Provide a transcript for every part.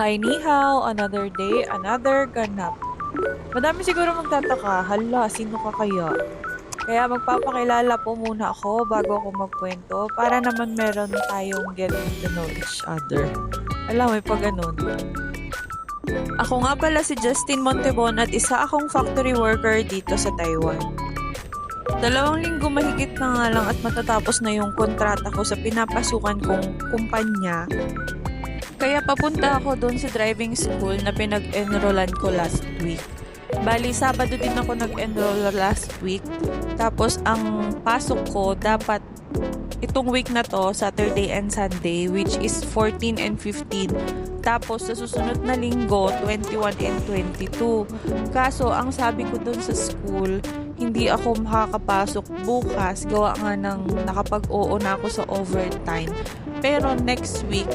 Hi, ni hao, another day, another ganap. Madami siguro magtataka, hala, sino ka kaya? Kaya magpapakilala po muna ako bago ako magkwento para naman meron tayong getting to know each other. Alam, may pa ganun. Ako nga pala si Justin Montebon at isa akong factory worker dito sa Taiwan. 2 linggo mahigit na nga lang at matatapos na yung kontrata ko sa pinapasukan kong kumpanya. Kaya papunta ako doon sa driving school na pinag-enrollan ko last week. Bali, Sabado din ako nag-enroll last week. Tapos, ang pasok ko dapat itong week na to, Saturday and Sunday, which is 14 and 15. Tapos, sa susunod na linggo, 21 and 22. Kaso, ang sabi ko doon sa school, hindi ako makakapasok bukas. Gawa nga ng nakapag-oo na ako sa overtime. Pero next week,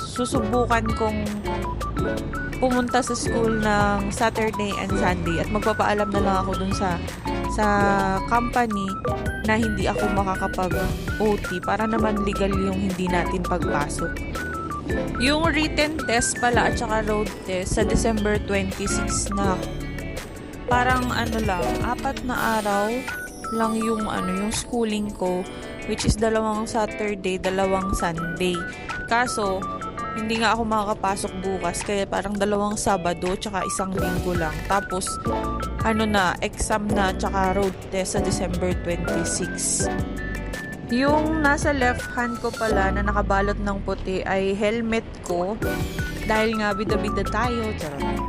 susubukan kong pumunta sa school ng Saturday and Sunday at magpapaalam na lang ako dun sa company na hindi ako makakapag-OT para naman legal yung hindi natin pagpasok. Yung written test pala at saka road test sa December 26 na parang 4 na araw lang yung schooling ko, which is 2 Saturday, 2 Sunday. Kaso, hindi nga ako makakapasok bukas kaya parang 2 Sabado tsaka 1 linggo lang. Tapos, exam na tsaka road test sa December 26. Yung nasa left hand ko pala na nakabalot ng puti ay helmet ko dahil nga bida-bida tayo. Charot.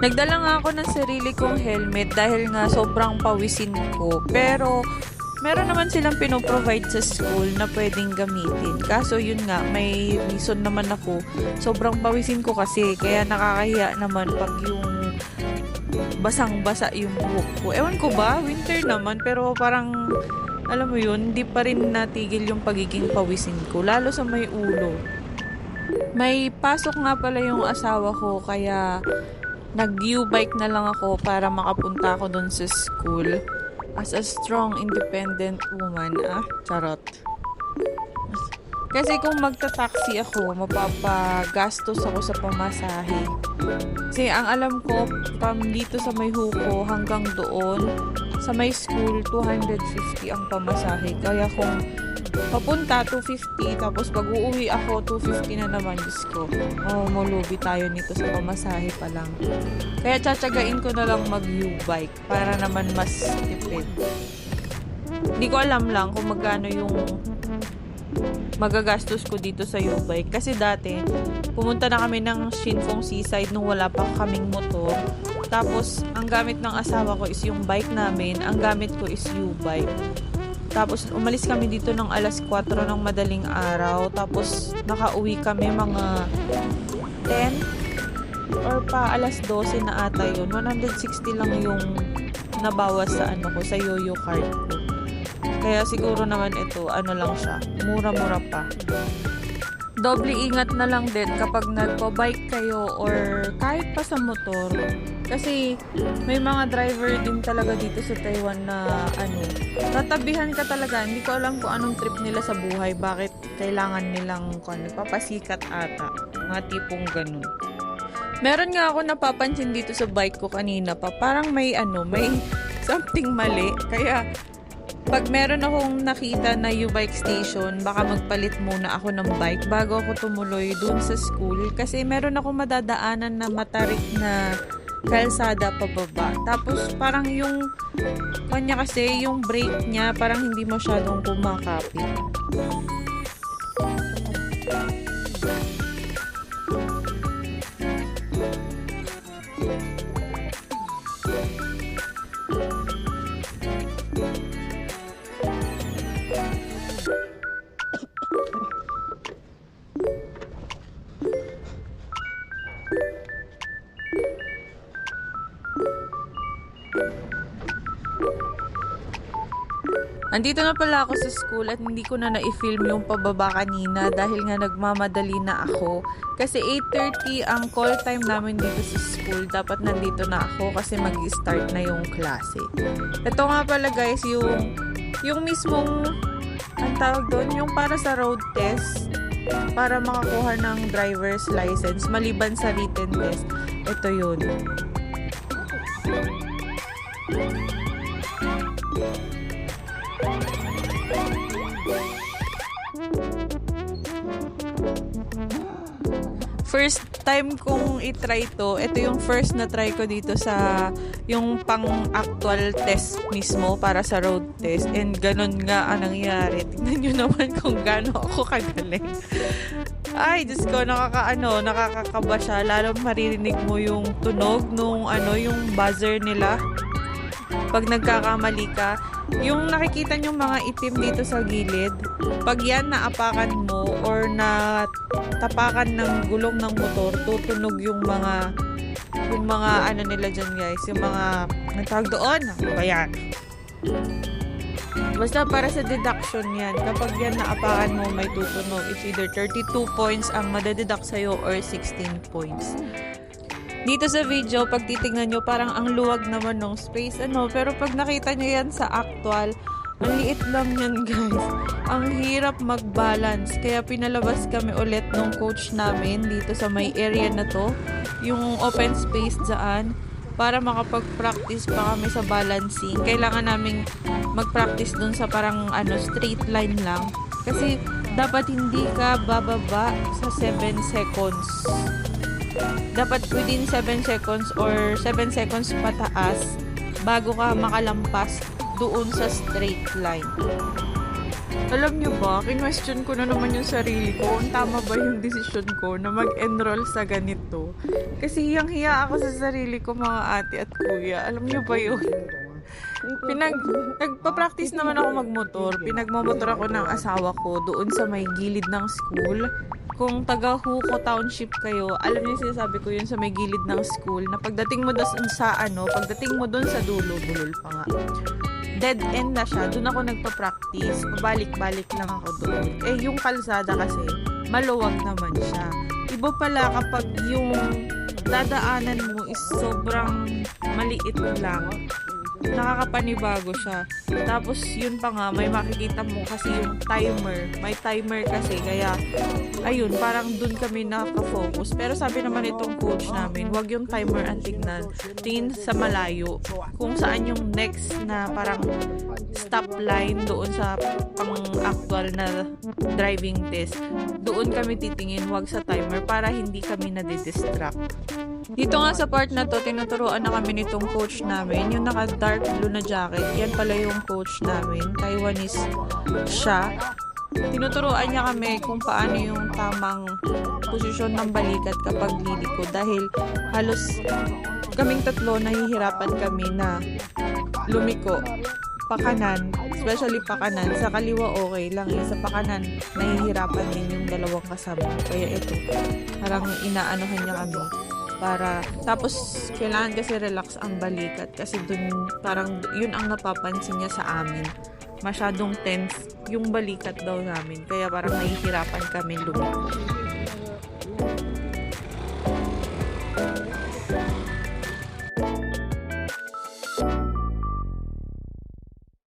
Nagdala nga ako ng sarili kong helmet dahil nga sobrang pawisin ko. Pero, meron naman silang pinoprovide sa school na pwedeng gamitin. Kaso yun nga, may reason naman ako. Sobrang pawisin ko kasi, kaya nakakahiya naman pag yung basang-basa yung buhok ko. Ewan ko ba, winter naman, pero parang, alam mo yun, hindi pa rin natigil yung pagiging pawisin ko, lalo sa may ulo. May pasok nga pala yung asawa ko, kaya nag-U-bike na lang ako para makapunta ako dun sa school. As a strong, independent woman, charot. Kasi kung magta-taxi ako, mapapagastos ako sa pamasahe. Kasi ang alam ko, from dito sa may huko hanggang doon, sa may school, 250 ang pamasahe. Kaya kung papunta, 250, tapos pag uuwi ako, 250 na naman, Diyos ko. Mulubi tayo nito sa pamasahe pa lang. Kaya tsatsagain ko na lang mag-U-bike para naman mas tipid. Hindi ko alam lang kung magkano yung magagastos ko dito sa U-bike. Kasi dati, pumunta na kami ng Shinfeng Seaside nung wala pa kaming motor. Tapos, ang gamit ng asawa ko is yung bike namin. Ang gamit ko is U-bike. Tapos, umalis kami dito ng alas 4 ng madaling araw. Tapos, nakauwi kami mga 10 or pa alas 12 na ata yun. 160 lang yung nabawas sa sa yoyo card ko. Kaya siguro naman ito, lang siya. Mura-mura pa. Doble ingat na lang din kapag nagpo-bike kayo or kahit pa sa motor. Kasi may mga driver din talaga dito sa Taiwan na tatabihan ka talaga. Hindi ko alam kung anong trip nila sa buhay. Bakit kailangan nilang papasikat ata. Mga tipong ganun. Meron nga ako napapansin dito sa bike ko kanina pa. Parang may something mali. Kaya pag meron akong nakita na U-bike station, baka magpalit muna ako ng bike bago ako tumuloy dun sa school. Kasi meron akong madadaanan na matarik na kalsada pababa. Tapos parang yung kasi yung brake niya parang hindi masyadong kumakapit. Andito na pala ako sa school at hindi ko na na-film yung pababa kanina dahil nga nagmamadali na ako. Kasi 8:30 ang call time namin dito sa school. Dapat nandito na ako kasi mag-start na yung klase. Ito nga pala guys, yung mismong, ang tawag doon, yung para sa road test. para makakuha ng driver's license maliban sa written test. Ito yun. First time kong itry to, ito yung first na try ko dito sa yung pang-actual test mismo para sa road test. And ganun nga ang nangyari. Tingnan nyo naman kung gaano ako kagaling. Ay, Diyos ko, nakakakaba siya. Lalo maririnig mo yung tunog nung yung buzzer nila. Pag nagkakamali ka, yung nakikita nyo mga itim dito sa gilid, pag yan naapakan mo or natapakan ng gulong ng motor, tutunog yung mga nila dyan guys, yung mga nagtawag doon, ano ba yan? Basta para sa deduction yan, kapag yan naapakan mo may tutunog, it's either 32 points ang madededuct sa'yo or 16 points. Dito sa video, pag titignan nyo, parang ang luwag naman ng space, pero pag nakita nyo yan sa actual, ang liit lang yan guys. Ang hirap mag-balance, kaya pinalabas kami ulit ng coach namin dito sa may area na to, yung open space dyan, para makapag-practice pa kami sa balancing. Kailangan naming mag-practice dun sa parang straight line lang, kasi dapat hindi ka bababa sa 7 seconds. Dapat within 7 seconds or 7 seconds pataas bago ka makalampas doon sa straight line. Alam nyo ba, kinwestiyon ko na naman yung sarili ko kung tama ba yung desisyon ko na mag-enroll sa ganito. Kasi hiyang-hiya ako sa sarili ko mga ate at kuya. Alam nyo ba yun? Nagpa-practice naman ako magmotor. Pinagmamotor ako ng asawa ko doon sa may gilid ng school. Kung taga Huco Township kayo, alam niyo sinasabi ko yun sa may gilid ng school na pagdating mo doon pagdating mo doon sa dulo, bulol pa nga. Dead end na siya. Doon ako nagpa-practice. Pabalik-balik lang ako doon. Yung kalsada kasi, maluwag naman siya. Iba pala kapag yung dadaanan mo is sobrang maliit lang. Nakakapanibago siya. Tapos yun pa nga, may makikita mo kasi yung timer. May timer kasi, kaya ayun, parang dun kami nakaka-focus. Pero sabi naman itong coach namin, wag yung timer ang tignan. Tingin sa malayo. Kung saan yung next na parang stop line doon sa pang-actual na driving test. Doon kami titingin, wag sa timer para hindi kami nadidistract. Dito nga sa part na to, tinuturuan na kami nitong coach namin. Yung naka-dark blue na jacket, yan pala yung coach namin. Taiwanese siya. Tinuturuan niya kami kung paano yung tamang posisyon ng balikat kapag liliko. Dahil halos kaming tatlo nahihirapan kami na lumiko. Pakanan, especially pakanan. Sa kaliwa okay lang Sa pakanan, nahihirapan din yung dalawang kasama. Kaya ito, parang inaanohan niya kami. Tapos kailangan kasi relax ang balikat kasi dun parang yun ang napapansin niya sa amin, masyadong tense yung balikat daw namin, kaya parang nahihirapan kami lumiko.